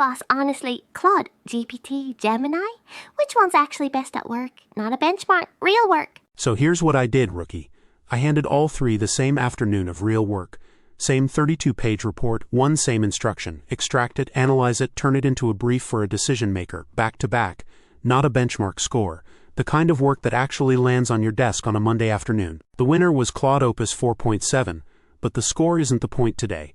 boss, honestly, Claude, GPT, Gemini? Which one's actually best at work? Not a benchmark, real work. So here's what I did, rookie. I handed all three the same afternoon of real work. Same 32-page report, one same instruction. Extract it, analyze it, turn it into a brief for a decision maker, back to back. Not a benchmark score. The kind of work that actually lands on your desk on a Monday afternoon. The winner was Claude Opus 4.7, but the score isn't the point today.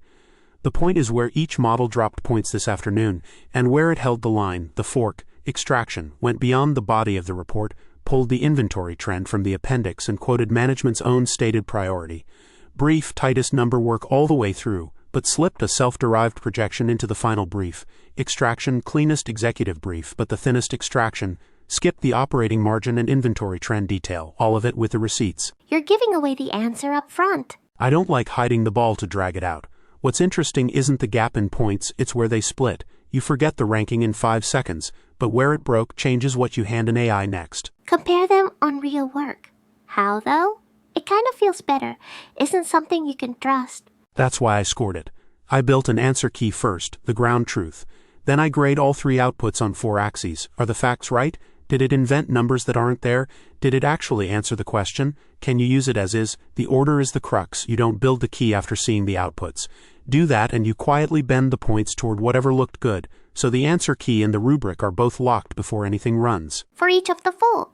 The point is where each model dropped points this afternoon, and where it held the line, the fork, extraction, went beyond the body of the report, pulled the inventory trend from the appendix and quoted management's own stated priority. Brief, tightest number work all the way through, but slipped a self-derived projection into the final brief. Extraction, cleanest executive brief, but the thinnest extraction. Skipped the operating margin and inventory trend detail, all of it with the receipts. You're giving away the answer up front. I don't like hiding the ball to drag it out. What's interesting isn't the gap in points, it's where they split. You forget the ranking in 5 seconds, but where it broke changes what you hand an AI next. Compare them on real work. How though? It kind of feels better. Isn't something you can trust. That's why I scored it. I built an answer key first, the ground truth. Then I grade all three outputs on 4 axes. Are the facts right? Did it invent numbers that aren't there? Did it actually answer the question? Can you use it as is? The order is the crux. You don't build the key after seeing the outputs. Do that and you quietly bend the points toward whatever looked good, so the answer key and the rubric are both locked before anything runs. For each of the 4.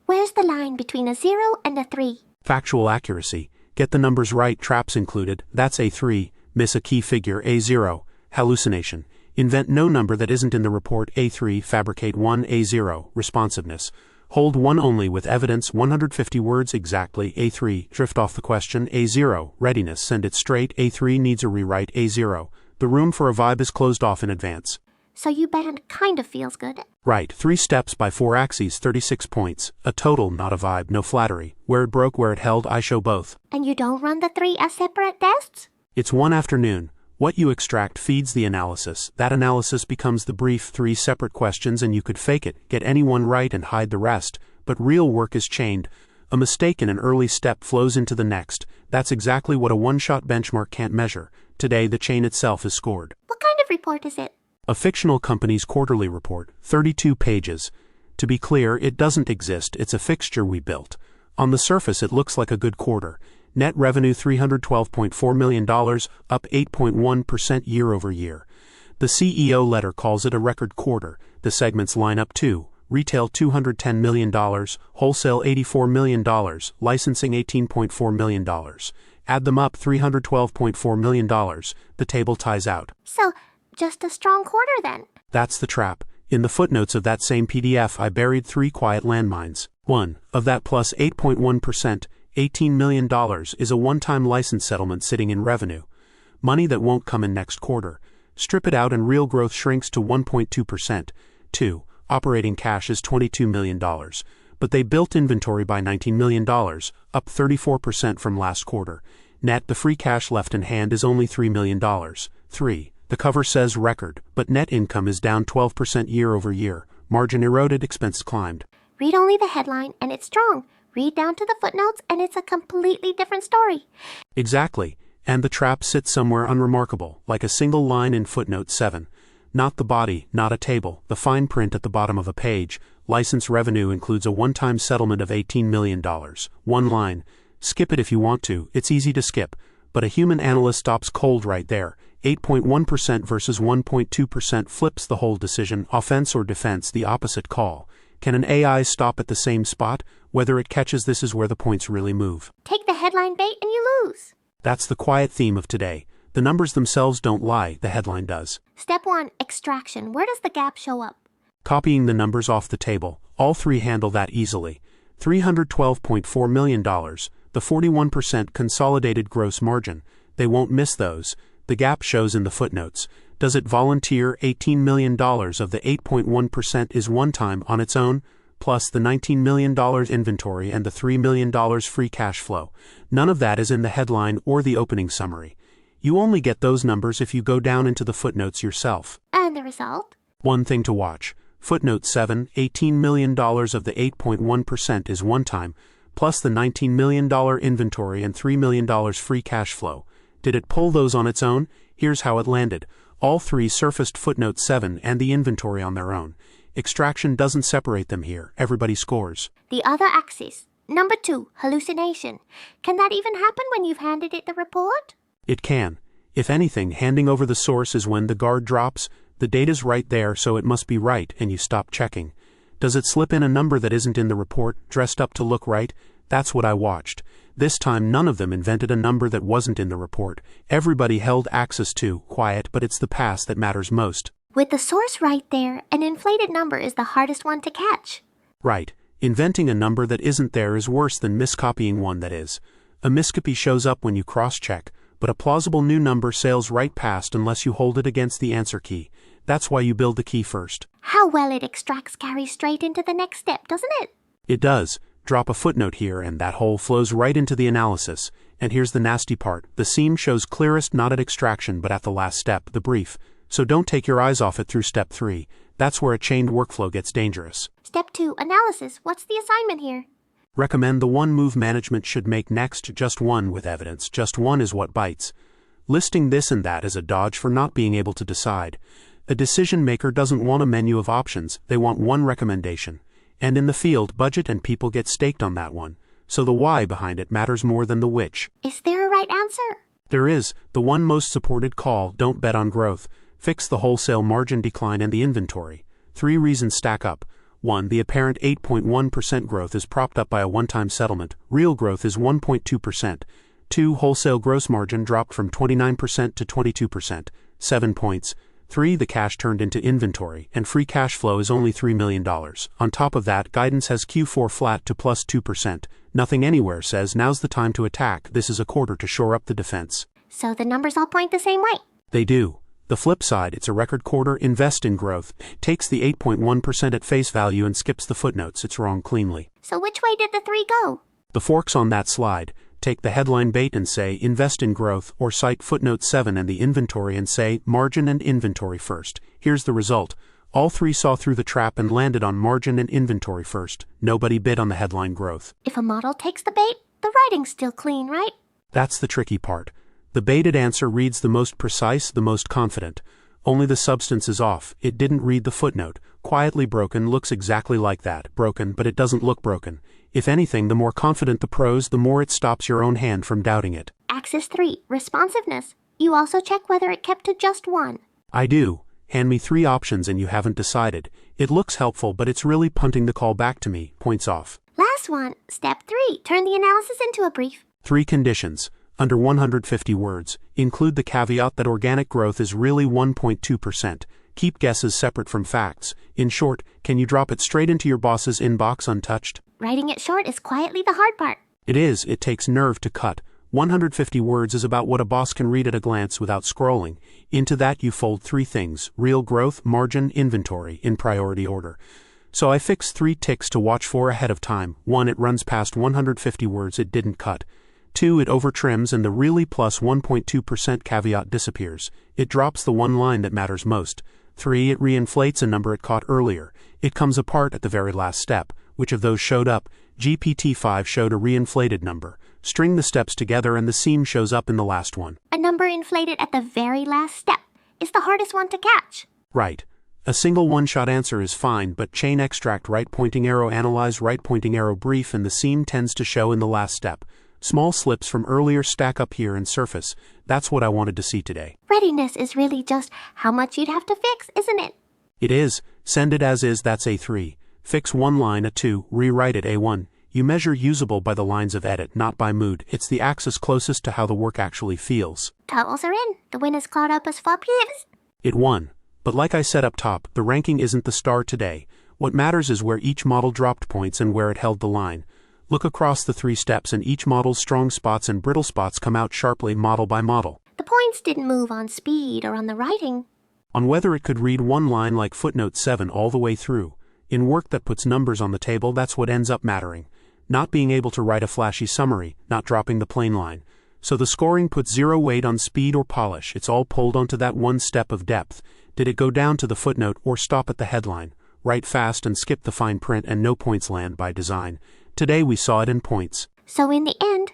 Where's the line between a 0 and a 3? Factual accuracy. Get the numbers right, traps included. That's A3. Miss a key figure, A0. Hallucination. Invent no number that isn't in the report, A3. Fabricate 1, A0. Responsiveness. Hold 1 only with evidence, 150 words exactly, A3. Drift off the question, A0. Readiness. Send it straight, A3. Needs a rewrite, A0. The room for a vibe is closed off in advance. So you band kind of feels good. Right, 3 steps by 4 axes, 36 points. A total, not a vibe, no flattery. Where it broke, where it held, I show both. And you don't run the 3 as separate tests? It's one afternoon. What you extract feeds the analysis. That analysis becomes the brief, 3 separate questions, and you could fake it, get any one right and hide the rest. But real work is chained. A mistake in an early step flows into the next. That's exactly what a one-shot benchmark can't measure. Today, the chain itself is scored. What kind of report is it? A fictional company's quarterly report, 32 pages. To be clear, it doesn't exist, it's a fixture we built. On the surface, it looks like a good quarter. Net revenue $312.4 million, up 8.1% year over year. The CEO letter calls it a record quarter. The segments line up too. Retail $210 million, wholesale $84 million, licensing $18.4 million. Add them up, $312.4 million. The table ties out. So, just a strong quarter then. That's the trap. In the footnotes of that same PDF, I buried 3 quiet landmines. 1. Of that plus 8.1%, $18 million is a one-time license settlement sitting in revenue. Money that won't come in next quarter. Strip it out and real growth shrinks to 1.2%. 2. Operating cash is $22 million. But they built inventory by $19 million, up 34% from last quarter. Net, the free cash left in hand is only $3 million. 3. The cover says record, but net income is down 12% year over year. Margin eroded, expense climbed. Read only the headline and it's strong. Read down to the footnotes and it's a completely different story. Exactly. And the trap sits somewhere unremarkable, like a single line in footnote 7. Not the body, not a table, the fine print at the bottom of a page. License revenue includes a one-time settlement of $18 million. One line. Skip it if you want to, it's easy to skip. But a human analyst stops cold right there. 8.1% versus 1.2% flips the whole decision, offense or defense, the opposite call. Can an AI stop at the same spot? Whether it catches this is where the points really move. Take the headline bait and you lose. That's the quiet theme of today. The numbers themselves don't lie, the headline does. Step 1, extraction. Where does the gap show up? Copying the numbers off the table. All 3 handle that easily. $312.4 million, the 41% consolidated gross margin. They won't miss those. The gap shows in the footnotes. Does it volunteer $18 million of the 8.1% is one-time on its own, plus the $19 million inventory and the $3 million free cash flow? None of that is in the headline or the opening summary. You only get those numbers if you go down into the footnotes yourself. And the result? One thing to watch. Footnote 7, $18 million of the 8.1% is one-time, plus the $19 million inventory and $3 million free cash flow. Did it pull those on its own? Here's how it landed. All three surfaced footnote 7 and the inventory on their own. Extraction doesn't separate them here. Everybody scores. The other axis. Number 2, hallucination. Can that even happen when you've handed it the report? It can. If anything, handing over the source is when the guard drops. The data's right there, so it must be right, and you stop checking. Does it slip in a number that isn't in the report, dressed up to look right? That's what I watched. This time none of them invented a number that wasn't in the report. Everybody held access to, quiet, but it's the pass that matters most. With the source right there, an inflated number is the hardest one to catch. Right. Inventing a number that isn't there is worse than miscopying one that is. A miscopy shows up when you cross-check, but a plausible new number sails right past unless you hold it against the answer key. That's why you build the key first. How well it extracts carries straight into the next step, doesn't it? It does. Drop a footnote here and that hole flows right into the analysis. And here's the nasty part. The seam shows clearest not at extraction but at the last step, the brief. So don't take your eyes off it through step 3. That's where a chained workflow gets dangerous. Step 2, analysis. What's the assignment here? Recommend the one move management should make next just one with evidence. Just one is what bites. Listing this and that is a dodge for not being able to decide. A decision maker doesn't want a menu of options, they want one recommendation. And in the field, budget and people get staked on that one. So the why behind it matters more than the which. Is there a right answer? There is. The one most supported call, don't bet on growth. Fix the wholesale margin decline and the inventory. 3 reasons stack up. 1. The apparent 8.1% growth is propped up by a one-time settlement. Real growth is 1.2%. 2. Wholesale gross margin dropped from 29% to 22%. 7 points. 3. The cash turned into inventory, and free cash flow is only $3 million. On top of that, guidance has Q4 flat to plus 2%. Nothing anywhere says now's the time to attack. This is a quarter to shore up the defense. So the numbers all point the same way? They do. The flip side, it's a record quarter. Invest in growth. Takes the 8.1% at face value and skips the footnotes. It's wrong cleanly. So which way did the 3 go? The fork's on that slide. Take the headline bait and say invest in growth, or cite footnote 7 and the inventory and say margin and inventory first. Here's the result. All 3 saw through the trap and landed on margin and inventory first. Nobody bid on the headline growth. If a model takes the bait, the writing's still clean, right? That's the tricky part. The baited answer reads the most precise, the most confident. Only the substance is off. It didn't read the footnote. Quietly broken looks exactly like that. Broken, but it doesn't look broken. If anything, the more confident the prose, the more it stops your own hand from doubting it. Axis 3, responsiveness. You also check whether it kept to just one. I do. Hand me 3 options and you haven't decided. It looks helpful, but it's really punting the call back to me. Points off. Last one, step 3, turn the analysis into a brief. 3 conditions. Under 150 words. Include the caveat that organic growth is really 1.2%. Keep guesses separate from facts. In short, can you drop it straight into your boss's inbox untouched? Writing it short is quietly the hard part. It is. It takes nerve to cut. 150 words is about what a boss can read at a glance without scrolling. Into that you fold 3 things: real growth, margin, inventory, in priority order. So I fix 3 ticks to watch for ahead of time. 1. It runs past 150 words it didn't cut. 2. It overtrims and the really plus 1.2% caveat disappears. It drops the one line that matters most. 3. It reinflates a number it caught earlier. It comes apart at the very last step. Which of those showed up? GPT-5 showed a reinflated number. String the steps together and the seam shows up in the last one. A number inflated at the very last step is the hardest one to catch. Right. A single one-shot answer is fine, but chain extract right pointing arrow analyze right pointing arrow brief and the seam tends to show in the last step. Small slips from earlier stack up here and surface. That's what I wanted to see today. Readiness is really just how much you'd have to fix, isn't it? It is. Send it as is, that's A3. Fix one line, A2, rewrite it, A1. You measure usable by the lines of edit, not by mood. It's the axis closest to how the work actually feels. Totals are in. The win is Claude opus 4 pièces. It won. But like I said up top, the ranking isn't the star today. What matters is where each model dropped points and where it held the line. Look across the 3 steps and each model's strong spots and brittle spots come out sharply model by model. The points didn't move on speed or on the writing. On whether it could read one line like footnote 7 all the way through. In work that puts numbers on the table, that's what ends up mattering. Not being able to write a flashy summary, not dropping the plain line. So the scoring puts 0 weight on speed or polish. It's all pulled onto that one step of depth. Did it go down to the footnote or stop at the headline? Write fast and skip the fine print and no points land by design. Today we saw it in points. So in the end,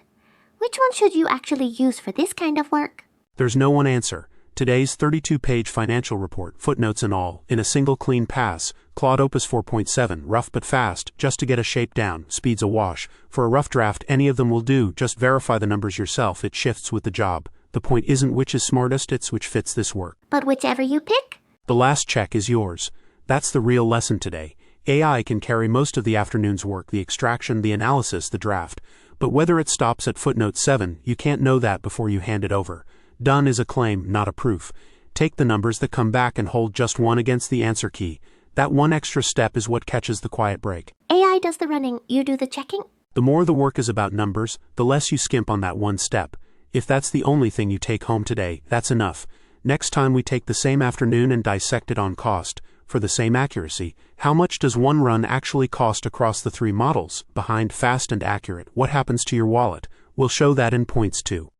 which one should you actually use for this kind of work? There's no one answer. Today's 32-page financial report, footnotes and all, in a single clean pass. Claude Opus 4.7, rough but fast, just to get a shape down, speeds a wash. For a rough draft, any of them will do, just verify the numbers yourself, it shifts with the job. The point isn't which is smartest, it's which fits this work. But whichever you pick? The last check is yours. That's the real lesson today. AI can carry most of the afternoon's work, the extraction, the analysis, the draft. But whether it stops at footnote 7, you can't know that before you hand it over. Done is a claim, not a proof. Take the numbers that come back and hold just one against the answer key. That one extra step is what catches the quiet break. AI does the running, you do the checking? The more the work is about numbers, the less you skimp on that one step. If that's the only thing you take home today, that's enough. Next time we take the same afternoon and dissect it on cost. For the same accuracy, how much does one run actually cost across the 3 models? Behind fast and accurate, what happens to your wallet? We'll show that in points 2.